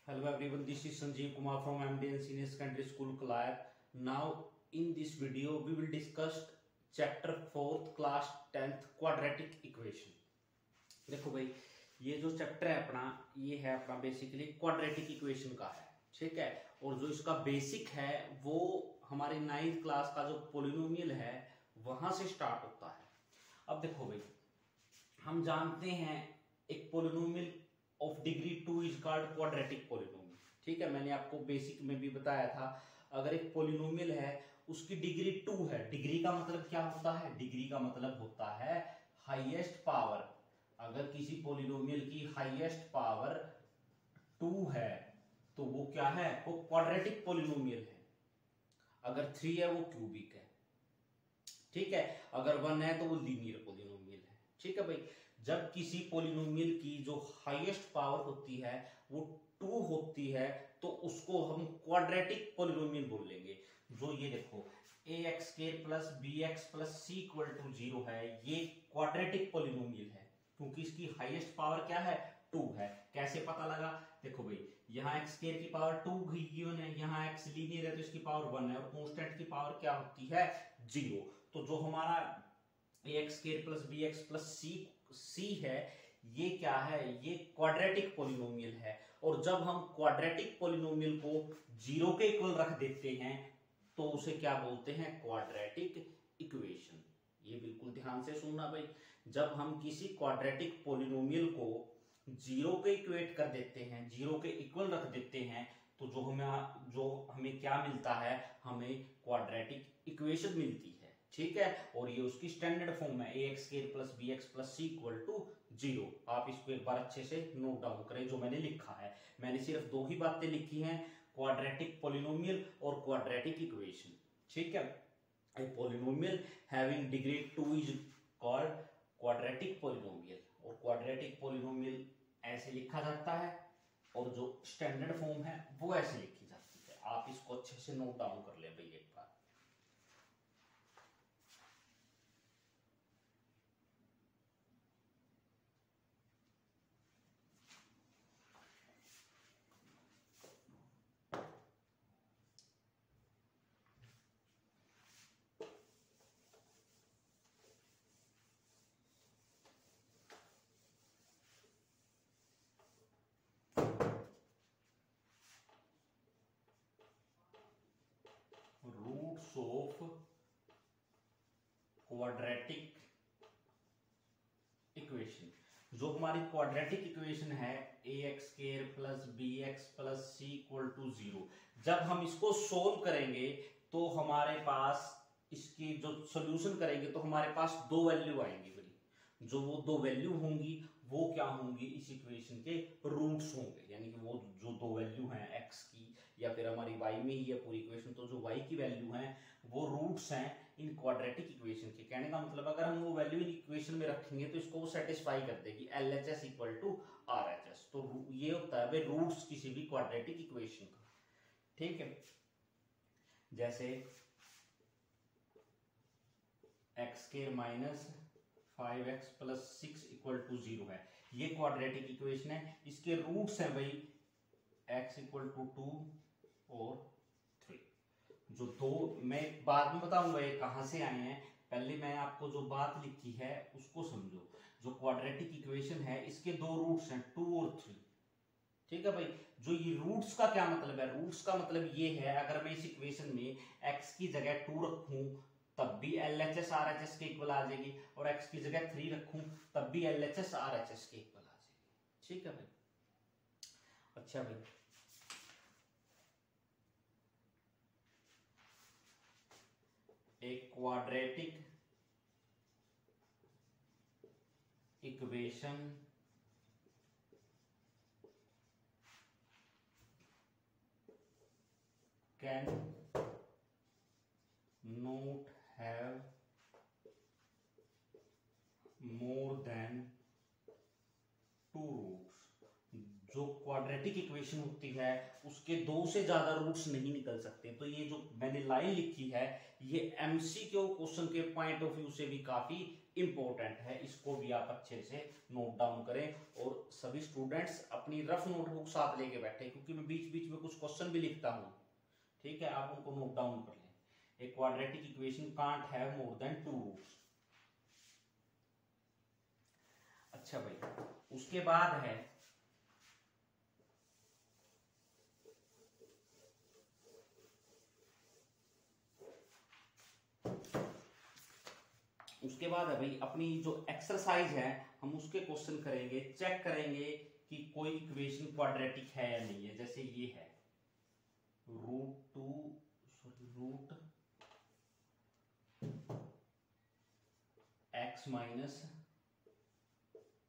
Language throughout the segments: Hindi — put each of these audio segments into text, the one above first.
Hello everyone, this is Sanjeev Kumar from MDN Senior Secondary School Kalayat. Now in this video we will discuss chapter 4th class 10th quadratic equation. देखो भाई, ये जो चैप्टर है अपना, ये है अपना बेसिकली क्वाड्रेटिक इक्वेशन का है, ठीक है। और जो इसका बेसिक है वो हमारे 9th क्लास का जो पोलिनोमियल है वहां से स्टार्ट होता है। अब देखो भाई, हम जानते हैं एक polynomial of degree 2 is called quadratic polynomial, ठीक है। मैंने आपको बेसिक में भी बताया था, अगर एक पोलिनोमियल है उसकी डिग्री 2 है, डिग्री का मतलब क्या होता है? डिग्री का मतलब होता है हाईएस्ट पावर। अगर किसी पोलिनोमियल की हाईएस्ट पावर 2 है तो वो क्या है? वो क्वाड्रेटिक पोलिनोमियल है। अगर 3 है वो क्यूबिक है, ठीक है। अगर 1 है तो वो लीनियर पोलिनोमियल है, ठीक है भाई। जब किसी पोलिनोमियल की जो हाईएस्ट पावर होती है वो 2 होती है तो उसको हम क्वाड्रेटिक पोलिनोमियल बोलेंगे। जो ये देखो ax² plus bx plus c equal to 0 है, ये क्वाड्रेटिक पोलिनोमियल है क्योंकि इसकी हाईएस्ट पावर क्या है? 2 है। कैसे पता लगा? देखो भाई, यहाँ x² की पावर 2 गिवन है, यहाँ x लीनियर है तो इसकी पावर 1 है और कांस्टेंट की पावर क्या होती है? 0। तो जो हमारा ax² plus bx plus c है, ये क्या है? ये क्वाड्रेटिक पोलिनोमियल है। और जब हम क्वाड्रेटिक पोलिनोमियल को 0 के इक्वल रख देते हैं तो उसे क्या बोलते हैं? Quadratic equation. ये बिल्कुल ध्यान से सुनना भाई, जब हम किसी क्वाड्रेटिक पोलिनोमियल को 0 के इक्वेट कर देते हैं, 0 के इक्वल रख देते हैं, तो जो हमें क्या मिलता है? हमें क्वाड्रेटिक इक्वेशन मिलती है, ठीक है। और ये उसकी स्टैंडर्ड फॉर्म है ax² plus bx plus c equal to 0। आप इसको एक बार अच्छे से नोट डाउन करें जो मैंने लिखा है। मैंने सिर्फ 2 ही बातें लिखी हैं, क्वाड्रेटिक पोलिनोमियल और क्वाड्रेटिक इक्वेशन, ठीक है। A polynomial having degree 2 is called quadratic polynomial। और क्वाड्रेटिक पोलिनोमियल ऐसे लिखा जाता है और जो स्टैंडर्ड फॉर्म है वो ऐसे लिखी जाती है। आप इसको अच्छे से नोट डाउन कर ले भाई एक बार। Roots of quadratic equation. जो हमारी क्वाड्रेटिक इक्वेशन है ax² plus bx plus c equal to 0, जब हम इसको सोल्व करेंगे तो हमारे पास इसकी जो सॉल्यूशन करेंगे तो हमारे पास 2 वैल्यू आएंगी बड़ी। जो वो 2 वैल्यू होंगी वो क्या होंगी? इस इक्वेशन के रूट्स होंगे, यानी कि वो जो 2 वैल्यू हैं x की, या फिर हमारी y में ही है पूरी इक्वेशन, तो जो y की वैल्यू हैं वो रूट्स हैं इन क्वाड्रेटिक इक्वेशन के। कहने का मतलब अगर हम वो वैल्यू इन इक्वेशन में रखेंगे तो इसको वो सेटिस्फाई कर देगी, LHS इक्वल टू RHS। तो ये होता है रूट्स किसी भी क्वाड्रेटिक इक्वेशन का, ठीक है। जैसे x² minus 5x plus 6 equal to 0 है, ये क्वाड्रेटिक इक्वेशन है। इसके रूट्स हैं भाई x इक्वल टू 2 और 3। जो 2 मैं बाद में बताऊंगा ये कहां से आए हैं, पहले मैं आपको जो बात लिखी है उसको समझो। जो क्वाड्रेटिक इक्वेशन है इसके 2 रूट्स हैं 2 और 3, ठीक है भाई। जो ये रूट्स का क्या मतलब है? रूट्स का मतलब ये है, अगर मैं इस इक्वेशन में x की जगह 2 रखूं तब भी LHS RHS के इक्वल आ जाएगी, और x की जगह 3 रखूं तब भी LHS RHS के इक्वल आ जाएगी, ठीक है भाई। अच्छा भाई, एक quadratic equation can not have more than 2 roots. जो क्वाड्रेटिक इक्वेशन होती है उसके दो से ज्यादा रूट्स नहीं निकल सकते। तो ये जो मैंने लाइन लिखी है ये एमसीक्यू क्वेश्चन के पॉइंट ऑफ व्यू से भी काफी इंपॉर्टेंट है, इसको भी आप अच्छे से नोट डाउन करें और सभी स्टूडेंट्स अपनी रफ नोटबुक साथ लेके बैठे, क्योंकि मैं बीच बीच में कुछ क्वेश्चन भी लिखता हूँ, ठीक है, आप उनको नोट डाउन कर लें। A quadratic equation can't have more than 2 roots. अच्छा भाई, उसके बाद है भाई अपनी जो एक्सरसाइज है हम उसके क्वेश्चन करेंगे, चेक करेंगे कि कोई इक्वेशन क्वाड्रेटिक है या नहीं है। जैसे ये है root x minus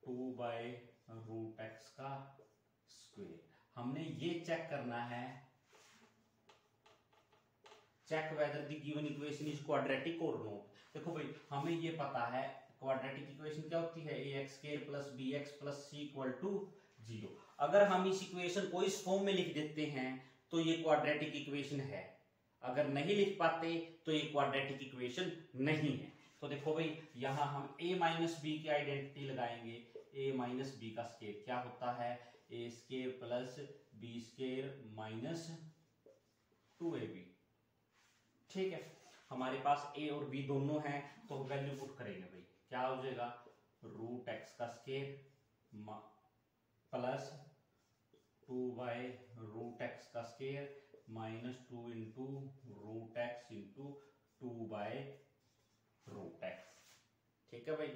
2 by root x का स्क्वायर। हमने ये चेक करना है, check whether the given equation is quadratic और नॉट। देखो भाई हमें ये पता है क्वाड्रेटिक इक्वेशन क्या होती है, ax square plus bx plus c equal to 0। अगर हम इस इक्वेशन को इस फॉर्म में लिख देते हैं तो ये क्वाड्रेटिक इक्वेशन है, अगर नहीं लिख पाते तो ये क्वाड्रेटिक इक्वेशन नहीं है। तो देखो भाई यहाँ हम a माइनस बी की आइडेंटिटी लगाएंगे। a माइनस बी का स्क्वायर क्या होता है, a square plus b square minus 2ab। ठीक है, हमारे पास a और b दोनों हैं तो वैल्यू पुट करेंगे भाई, क्या हो जाएगा रूट एक्स का square plus 2 by root x का square minus 2 into root x into 2 by root x. ठीक है भाई,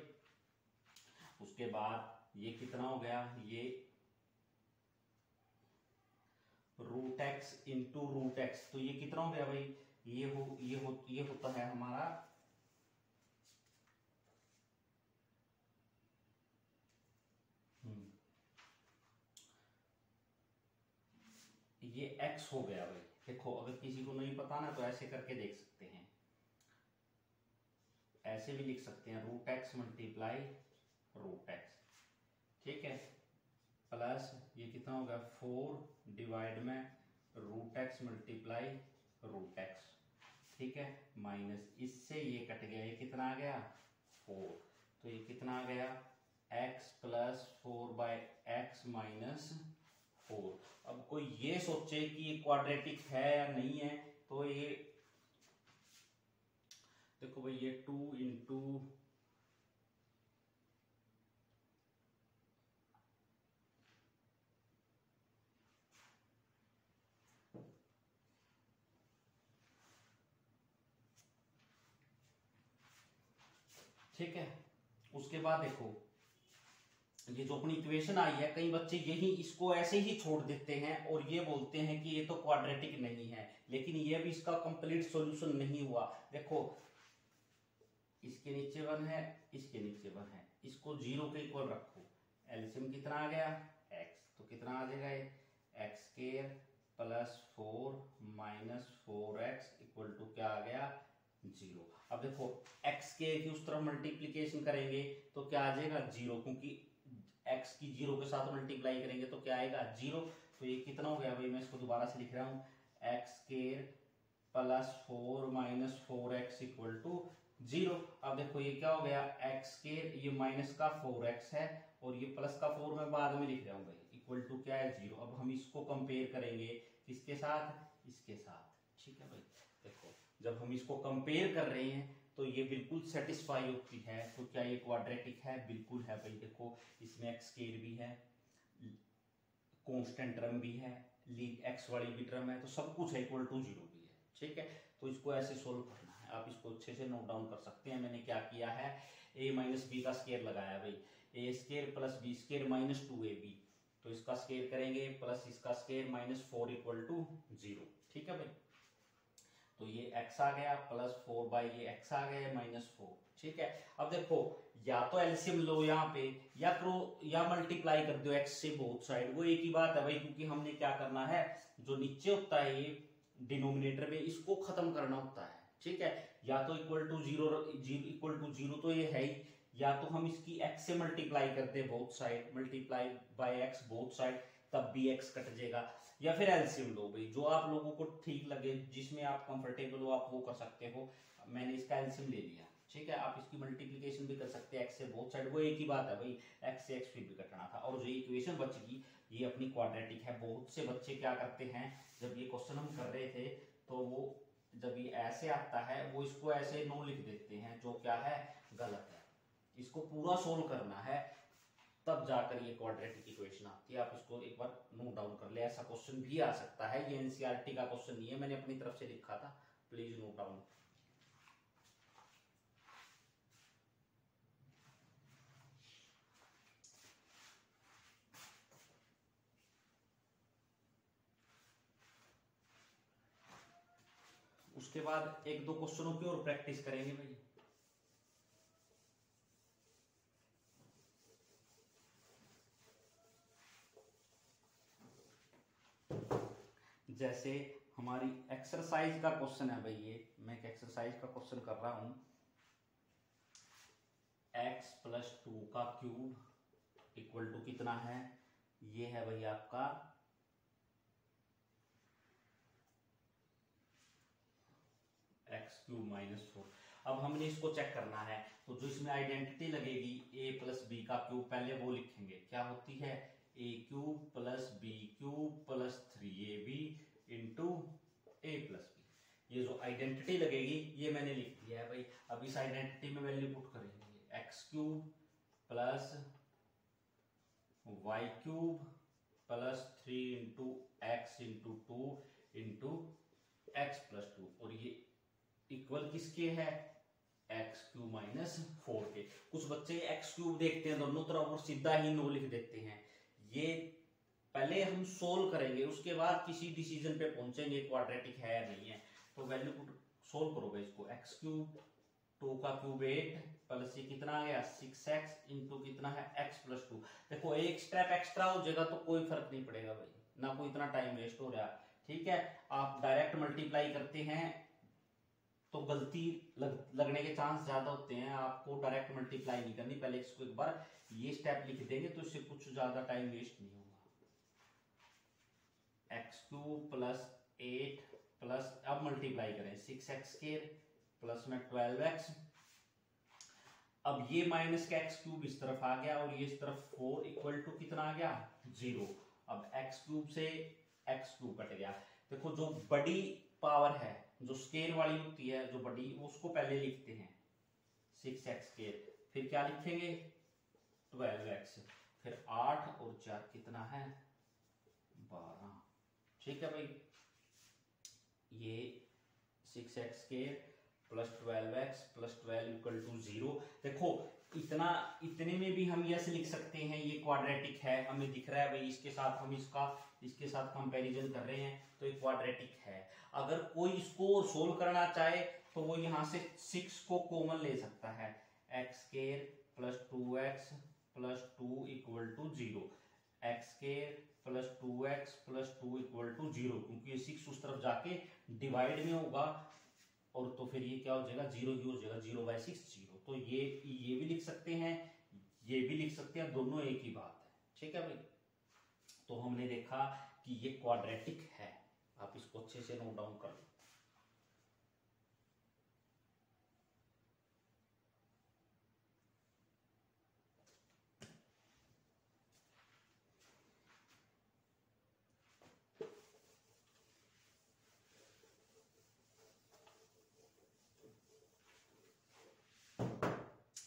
उसके बाद ये कितना हो गया, ये root x into root x, तो ये कितना हो गया भाई, ये होता है हमारा ये x हो गया भाई। देखो अगर किसी को नहीं पता ना तो ऐसे करके देख सकते हैं, ऐसे भी लिख सकते हैं root x multiply root x, ठीक है, प्लस ये कितना होगा 4 डिवाइड में root x multiply root x, ठीक है, माइनस इससे ये कट गया, ये कितना आ गया 4, तो ये कितना आ गया x plus 4 by x minus 4। अब कोई ये सोचे कि ये क्वाड्रेटिक है या नहीं है, तो ये देखो भाई ये 2 इंटू ठीक है। उसके बाद देखो ये जो अपनी इक्वेशन आई है, कई बच्चे यही इसको ऐसे ही छोड़ देते हैं और ये बोलते हैं कि ये तो क्वाड्रेटिक नहीं है, लेकिन ये भी इसका कंप्लीट सॉल्यूशन नहीं हुआ। देखो इसके नीचे 1 है, इसके नीचे 1 है, इसको 0 के इक्वल रखो, एलसीएम कितना आ गया x, तो कितना आ जाएगा ये x square plus 4 minus 4x equal to क्या आ गया 0। अब देखो x के की उस तरफ मल्टीप्लीकेशन करेंगे तो क्या आ जाएगा 0, क्योंकि x की 0 के साथ मल्टीप्लाई करेंगे तो क्या आएगा 0। तो ये कितना हो गया भाई, मैं इसको दोबारा से लिख रहा हूँ x square plus 4 minus 4x equal to 0। अब देखो ये क्या हो गया एक्स स्क्वायर, ये माइनस का 4x है और ये प्लस का 4 मैं बाद में लिख रहा हूँ भाई, इक्वल टू क्या है 0। अब हम इसको कंपेयर करेंगे किसके साथ, इसके साथ, ठीक है भाई। देखो जब हम इसको कंपेयर कर रहे हैं तो ये बिल्कुल सेटिस्फाई होती है, तो क्या ये क्वाड्रेटिक है, बिल्कुल है भाई। देखो इसमें एक्स स्क्वायर भी है, कांस्टेंट टर्म भी है, लीग एक्स वाली भी टर्म है, तो सब कुछ है, इक्वल टू 0 भी है, ठीक है। तो इसको ऐसे सोल्व करना है, आप इसको अच्छे से नोट डाउन कर सकते हैं। मैंने क्या किया है, a माइनस बी का स्क्वायर लगाया भाई, a square plus b square minus 2ab, तो इसका स्क्वायर करेंगे प्लस इसका स्क्वायर माइनस 4 इक्वल टू 0, ठीक है भाई। तो ये x आ गया प्लस 4 बाई ये x आ गया माइनस 4, ठीक है। अब देखो या तो एलसीएम लो यहाँ पे या करो या मल्टीप्लाई कर दो x से बोथ साइड, वो एक ही बात है भाई, क्योंकि हमने क्या करना है जो नीचे होता है ये डिनोमिनेटर में इसको खत्म करना होता है, ठीक है। या तो इक्वल टू 0 तो ये है ही, या तो हम इसकी x से मल्टीप्लाई करते हैं both side, multiply by x both side, तब भी x कट जाएगा। या फिर एलसीएम लो भाई, जो आप लोगों को ठीक लगे, जिसमें आप कंफर्टेबल हो आप वो कर सकते हो। मैंने इसका एलसीएम ले लिया, ठीक है। आप इसकी मल्टीप्लिकेशन भी कर सकते हैं x से बोथ साइड, वो एक ही बात है भाई, x से x फिर भी कटना था। और जो इक्वेशन बचेगी ये अपनी क्वाड्रेटिक है। बहुत से बच्चे क्या करते हैं, जब ये क्वेश्चन हम कर रहे थे तो वो जब ये ऐसे आता है वो इसको ऐसे नो लिख देते हैं, जो क्या है गलत है। इसको पूरा सोल्व करना है तब जाकर ये क्वाड्रेटिक इक्वेशन आती है। आप इसको एक बार नोट डाउन कर ले, ऐसा क्वेश्चन भी आ सकता है। ये एनसीईआरटी का क्वेश्चन नहीं है, मैंने अपनी तरफ से लिखा था, प्लीज नोट डाउन। उसके बाद एक दो क्वेश्चनों की और प्रैक्टिस करेंगे भाई। जैसे हमारी एक्सरसाइज का क्वेश्चन है भाई, ये मैं एक एक्सरसाइज का क्वेश्चन कर रहा हूं। x + 2 का क्यूब इक्वल टू कितना है, ये है भाई आपका x³ - 4। अब हमने इसको चेक करना है, तो जो इसमें आइडेंटिटी लगेगी a + b का क्यूब, पहले वो लिखेंगे। क्या होती है, a³ + b³ + 3ab into a + b। ये जो आइडेंटिटी लगेगी ये मैंने लिख दिया है भाई। अब इस आइडेंटिटी में वैल्यू पुट करेंगे, x³ + y³ + 3 into x into 2 into x + 2, और ये इक्वल किसके है, x³ - 4 के। कुछ बच्चे x³ देखते हैं दोनों तरफ और सीधा ही नो लिख देते हैं। ये पहले हम सोल्व करेंगे, उसके बाद किसी डिसीजन पे पहुंचेंगे क्वाड्रेटिक है या नहीं है। तो वैल्यू पुट सोल्व करोगे इसको, x³ 2 का क्यूब 8 प्लस ये कितना आ गया 6x इंटू कितना है x + 2। देखो एक स्टेप एक्स्ट्रा हो जाएगा तो कोई फर्क नहीं पड़ेगा भाई, ना कोई इतना टाइम वेस्ट हो रहा, ठीक है। आप डायरेक्ट मल्टीप्लाई करते हैं तो गलती लगने के चांस ज्यादा होते हैं। आपको डायरेक्ट मल्टीप्लाई नहीं करनी, पहले इसको एक बार ये स्टेप लिख देंगे तो इससे कुछ ज्यादा टाइम वेस्ट नहीं होगा। x³ + 8 प्लस, अब मल्टीप्लाई करें 6x² प्लस में 12x। अब ये माइनस का x³ इस तरफ आ गया और ये इस तरफ 4 इक्वल टू कितना आ गया 0। अब x³ से x³ कट गया। देखो जो बड़ी पावर है, जो स्केयर वाली होती है जो बड़ी, उसको पहले लिखते हैं 6x², फिर क्या लिखेंगे 12x, फिर 8 और 4 कितना है 12। ठीक है भाई, ये 6x² + 12x + 12 = 0। देखो इतने में भी हम यस लिख सकते हैं, ये क्वाड्रेटिक है, हमें दिख रहा है भाई। इसके साथ हम इसके साथ कंपैरिजन कर रहे हैं तो ये क्वाड्रेटिक है। अगर कोई इसको सोल्व करना चाहे तो वो यहाँ से 6 को कॉमन ले सकता है, x² + 2x + 2 = 0, x² + 2x + 2 = 0, क्योंकि ये 6 उस तरफ जाके डिवाइड में होगा और तो फिर ये क्या हो जाएगा 0 ही हो जाएगा, 0/6 0। तो ये भी लिख सकते हैं, ये भी लिख सकते हैं, दोनों एक ही बात है। ठीक है भाई, तो हमने देखा कि ये क्वाड्रेटिक है। आप इसको अच्छे से नोट डाउन कर लो।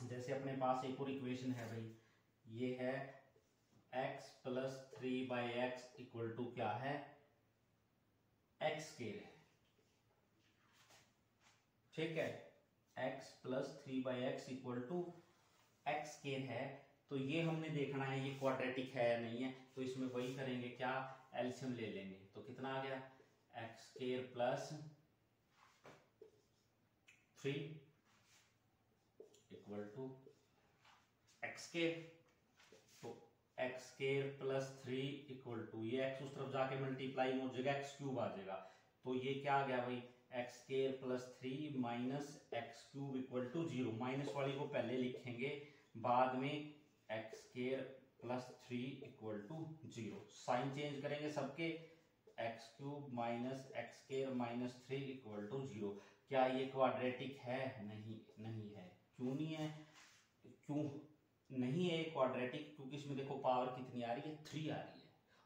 जैसे अपने पास एक और इक्वेशन है भाई, ये है x + 3/x = क्या है x² है। ठीक है, x + 3/x = x² है। तो ये हमने देखना है ये क्वाड्रेटिक है या नहीं है। तो इसमें वही करेंगे, क्या एलसीएम ले लेंगे। तो कितना आ गया x² + 3 = x²। तो x² + 3 = ये x उस तरफ जाके मल्टीप्लाई हो जाएगा, x³ आ जाएगा। तो ये क्या आ गया भाई x² + 3 - x³ = 0। माइनस वाली को पहले लिखेंगे, बाद में x² plus 3 equal to 0। Sign change करेंगे सबके, x cube minus x square minus 3 equal to 0। क्या ये क्वाड्रेटिक है? नहीं, नहीं है। क्यों नहीं है? क्यों नहीं है क्वाड्रेटिक? क्योंकि इसमें देखो पावर कितनी आ रही है, 3 आ रही है।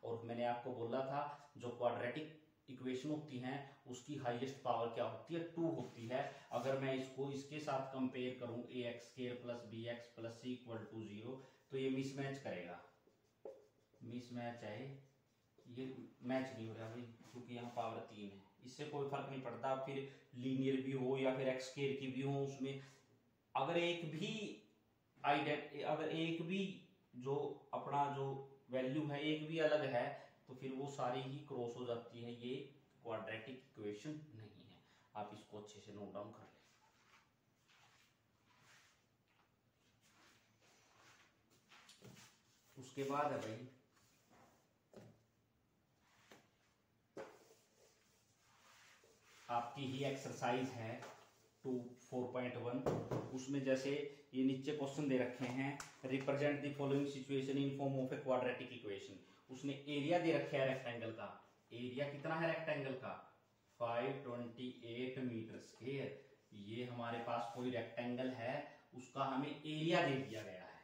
और मैंने आपको बोला था जो क्वाड्रेटिक इक्वेशन होती हैं उसकी हाईएस्ट पावर क्या होती है, 2 होती है। अगर मैं इसको इसके साथ कंपेयर करूं, a x square plus b x plus c equal to 0, तो ये मिसमैच करेगा। मिसमैच है, ये मैच नहीं हो रहा भाई, क्योंकि यहाँ पावर 3 है। इससे कोई फर्क नहीं पड़ता, फिर लीनियर भी हो या फिर एक्स स्क्वायर की भी हो, उसमें अगर एक भी जो अपना जो वैल्यू है एक भी अलग है तो फिर वो सारी ही क्रॉस हो जाती है। ये क्वाड्रेटिक इक्वेशन नहीं है। आप इसको अच्छे से नोट डाउन कर लें। उसके बाद है भाई आपकी ही एक्सरसाइज है 4.1। उसमें जैसे ये नीचे क्वेश्चन दे रखे हैं, represent the following situation in form of A quadratic equation. उसने एरिया दे रखा है रेक्टेंगल का। एरिया कितना है रेक्टेंगल का? 528 मीटर स्क्वायर। ये हमारे पास कोई रेक्टेंगल है, उसका हमें एरिया दे दिया गया है।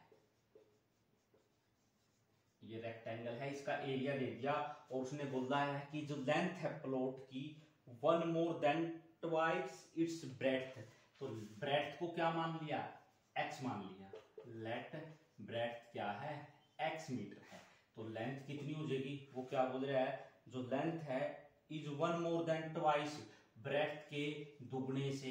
ये रेक्टेंगल है, इसका एरिया दे दिया और उसने बोला है कि जो लेंथ है प्लॉट की 1 more than twice its breadth. तो ब्रेड्थ को क्या मान लिया? x मान लिया। लेट ब्रेड्थ क्या है? x मीटर है। तो लेंथ कितनी हो जाएगी? वो क्या बोल रहा है, जो लेंथ है is 1 more than twice, breadth के दुगने से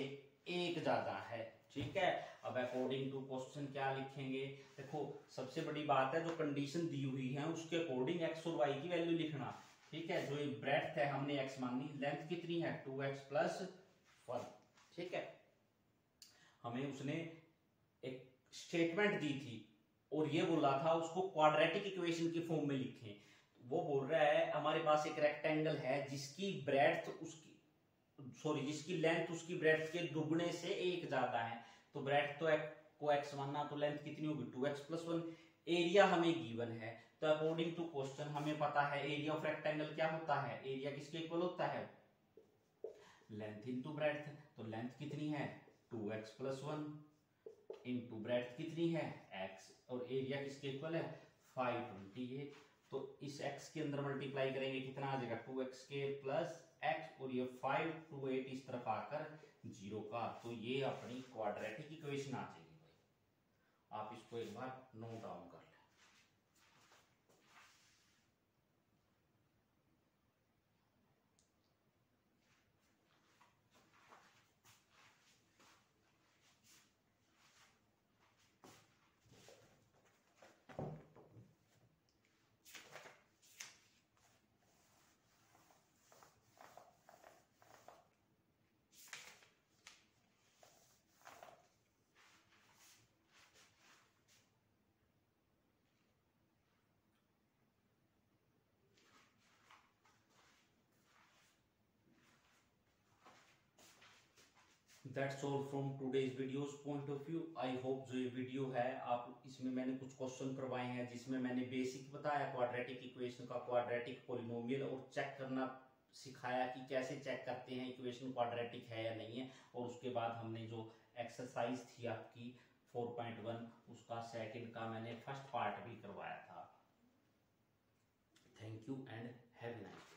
एक ज्यादा है। ठीक है, अब अकॉर्डिंग टू क्वेश्चन क्या लिखेंगे? देखो सबसे बड़ी बात है जो कंडीशन दी हुई है उसके अकॉर्डिंग x और y की वैल्यू लिखना। ठीक है, जो ये ब्रेड्थ है हमने x मानी, लेंथ कितनी है 2x प्लस 1। ठीक है, हमें उसने एक स्टेटमेंट दी थी और ये बोला था उसको क्वाड्रेटिक इक्वेशन की फॉर्म में लिखें। वो बोल रहा है हमारे पास एक रेक्टेंगल है जिसकी ब्रेड्थ जिसकी लेंथ उसकी ब्रेड्थ के दुगने से एक ज्यादा है। तो ब्रेड्थ तो को x मानना, तो लेंथ कितनी होगी 2x प्लस 1। एरिया हमें गिवन है, तो अकॉर्डिंग टू क्वेश्चन हमें पता है एरिया ऑफ रेक्टेंगल क्या होता है? एरिया किसके इक्वल होता है? Length into breadth. तो लेंथ कितनी है 2x प्लस 1 इनटू ब्रेड्थ कितनी है x, और एरिया किसके इक्वल है 528। तो इस x के अंदर मल्टीप्लाई करेंगे कितना आ जाएगा 2x स्क्वायर प्लस x, और ये 528 इस तरफ आकर 0 का। तो ये अपनी क्वाड्रेटिक इक्वेशन आ जाएगी भाई। आप इसको एक बार नोट डाउन कर लें। That's all from today's videos point of view. I hope जो ये वीडियो है आप इसमें मैंने कुछ क्वेश्चन करवाए हैं जिसमें मैंने बेसिक बताया क्वाड्रेटिक इक्वेशन का, क्वाड्रेटिक पॉलिनोमियल, और चेक करना सिखाया कि कैसे चेक करते हैं इक्वेशन क्वाड्रेटिक है या नहीं है। और उसके बाद हमने जो एक्सरसाइज थी आपकी 4.1 उसका सेकंड का मैंने फर्स्ट पार्ट भी करवाया था। Thank you and have a nice day.